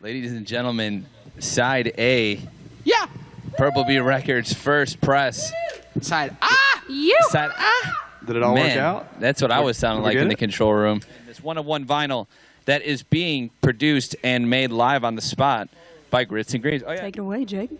Ladies and gentlemen, side A. Yeah. Purple Bee Records first press. Side Side ah. Did it all work out? That's what I was sounding like in the control room. This one-of-one vinyl that is being produced and made live on the spot by Grits and Greens. Oh, yeah. Take it away, Jake.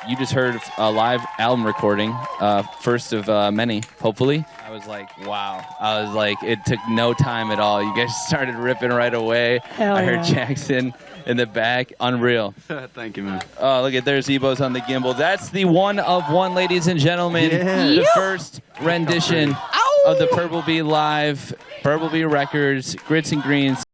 you just heard a live album recording, first of many, hopefully. I was like, wow. I was like, it took no time at all. You guys started ripping right away. I heard Jackson in the back. Unreal. Thank you, man. Oh, look at there's Ebo's on the gimbal. That's the one of one, ladies and gentlemen. Yeah. The first rendition of the Purple Bee Live, Purple Bee Records, Grits and Greens.